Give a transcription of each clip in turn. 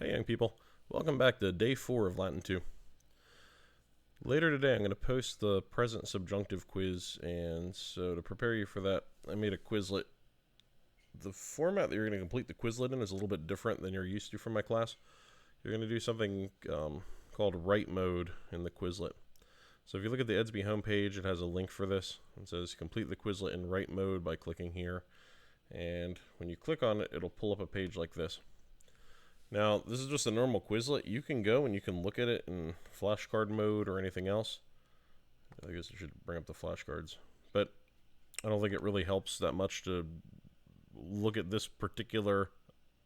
Hey young people, welcome back to day 4 of Latin 2. Later today I'm going to post the present subjunctive quiz, and so to prepare you for that I made a Quizlet. The format that you're going to complete the Quizlet in is a little bit different than you're used to from my class. You're going to do something called write mode in the Quizlet. So if you look at the EDSB homepage, it has a link for this. It says complete the Quizlet in write mode by clicking here, and when you click on it, it'll pull up a page like this. Now, this is just a normal Quizlet. You can go and you can look at it in flashcard mode or anything else. I guess I should bring up the flashcards. But I don't think it really helps that much to look at this particular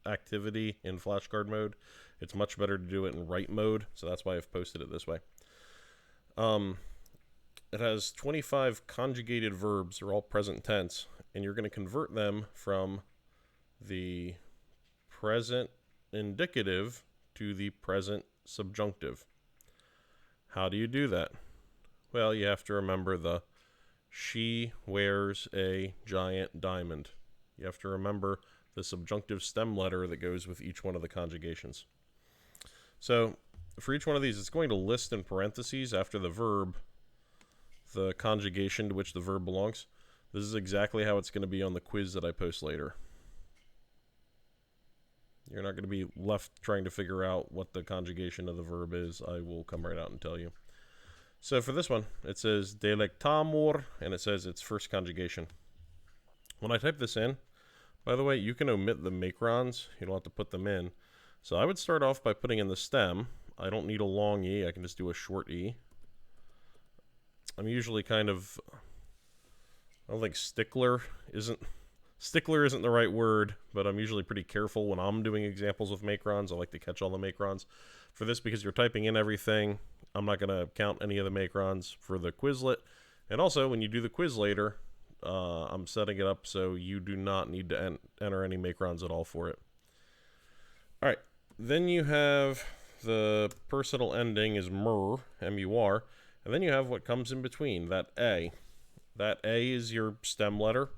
activity in flashcard mode. It's much better to do it in write mode, so that's why I've posted it this way. It has 25 conjugated verbs. They're all present tense, and you're going to convert them from the present indicative to the present subjunctive. How do you do that? Well, you have to remember the she wears a giant diamond. You have to remember the subjunctive stem letter that goes with each one of the conjugations. So for each one of these, it's going to list in parentheses after the verb the conjugation to which the verb belongs. This is exactly how it's going to be on the quiz that I post later. You're not going to be left trying to figure out what the conjugation of the verb is. I will come right out and tell you. So for this one, it says delectamur, and it says its first conjugation. When I type this in, by the way, you can omit the macrons. You don't have to put them in. So I would start off by putting in the stem. I don't need a long E. I can just do a short E. I'm usually kind of, I don't think stickler isn't the right word, but I'm usually pretty careful when I'm doing examples with macrons. I like to catch all the macrons. For this, because you're typing in everything, I'm not going to count any of the macrons for the Quizlet. And also, when you do the quiz later, I'm setting it up so you do not need to enter any macrons at all for it. All right, then you have the personal ending is mur, M-U-R, and then you have what comes in between, that A. That A is your stem letter,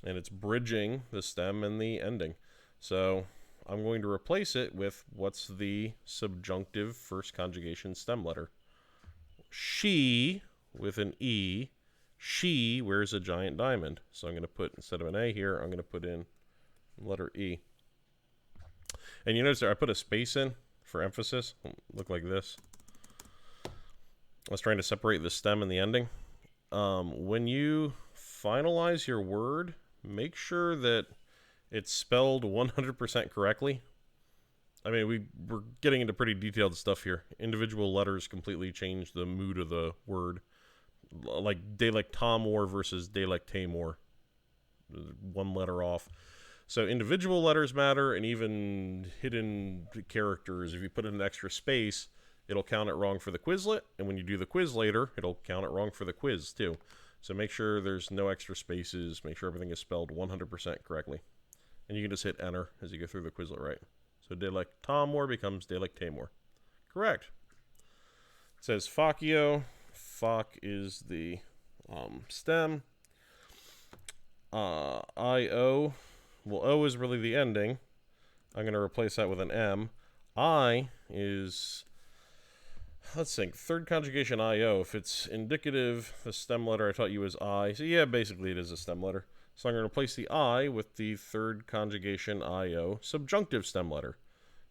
and it's bridging the stem and the ending. So I'm going to replace it with what's the subjunctive first conjugation stem letter. She, with an E, she wears a giant diamond. So I'm going to put, instead of an A here, I'm going to put in letter E. And you notice there I put a space in for emphasis. Look like this. I was trying to separate the stem and the ending. When you finalize your word, make sure that it's spelled 100% correctly. I mean, we're getting into pretty detailed stuff here. Individual letters completely change the mood of the word. Like delectamur versus delectamur. One letter off. So individual letters matter, and even hidden characters. If you put in an extra space, it'll count it wrong for the Quizlet. And when you do the quiz later, it'll count it wrong for the quiz too. So make sure there's no extra spaces. Make sure everything is spelled 100% correctly. And you can just hit enter as you go through the Quizlet, right? So delectamur becomes delectamur. Correct. It says facio. Fac is the stem. I-O. Well, O is really the ending. I'm going to replace that with an M. I is, let's think, third conjugation I-O. If it's indicative, the stem letter I taught you is I. So yeah, basically it is a stem letter. So I'm going to replace the I with the third conjugation I-O subjunctive stem letter.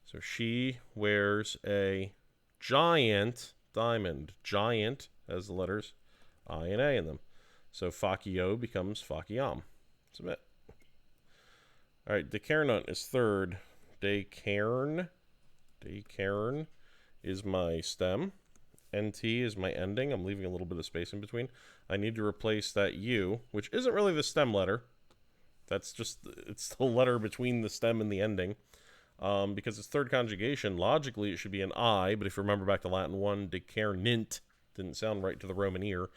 So she wears a giant diamond. Giant has the letters I and A in them. So facio becomes faciam. Submit. All right, decairnunt is third. Decairn is my stem. NT is my ending. I'm leaving a little bit of space in between. I need to replace that U, which isn't really the stem letter. That's just, it's the letter between the stem and the ending. Because it's third conjugation, logically it should be an I, but if you remember back to Latin 1, decairnint didn't sound right to the Roman ear,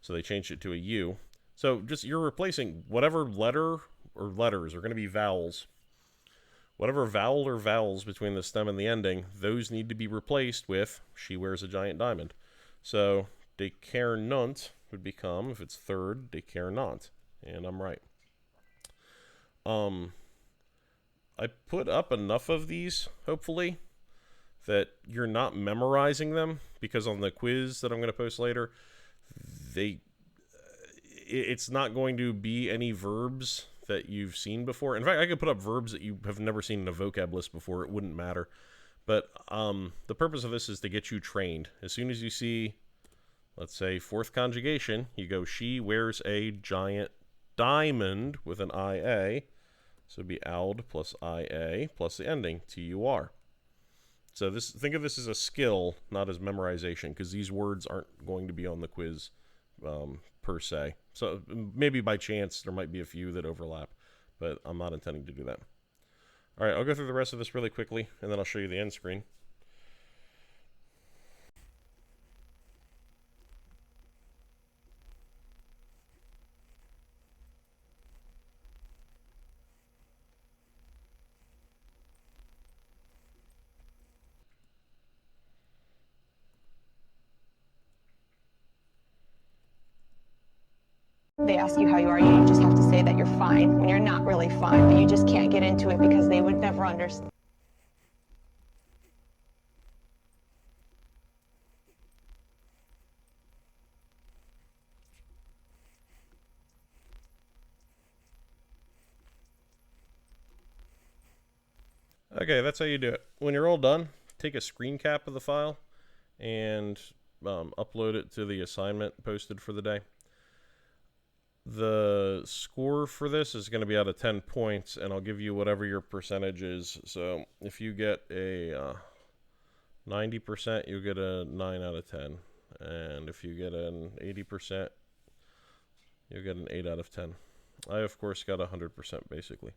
so they changed it to a U. So just, you're replacing whatever letter or letters are going to be vowels. Whatever vowel or vowels between the stem and the ending, those need to be replaced with she wears a giant diamond. So decairnunt would become, if it's third, decairnant. And I'm right. I put up enough of these, hopefully, that you're not memorizing them, because on the quiz that I'm going to post later, it's not going to be any verbs that you've seen before. In fact, I could put up verbs that you have never seen in a vocab list before. It wouldn't matter. But the purpose of this is to get you trained. As soon as you see, let's say, fourth conjugation, you go, she wears a giant diamond with an IA. So it'd be ald plus IA plus the ending, TUR. So think of this as a skill, not as memorization, because these words aren't going to be on the quiz per se. So maybe by chance there might be a few that overlap, but I'm not intending to do that. All right, I'll go through the rest of this really quickly, and then I'll show you the end screen. They ask you how you are, you just have to say that you're fine when you're not really fine, but you just can't get into it because they would never understand. Okay, that's how you do it. When you're all done, take a screen cap of the file and upload it to the assignment posted for the day. The score for this is going to be out of 10 points, and I'll give you whatever your percentage is. So if you get a 90%, you'll get a 9 out of 10. And if you get an 80%, you'll get an 8 out of 10. I, of course, got 100% basically.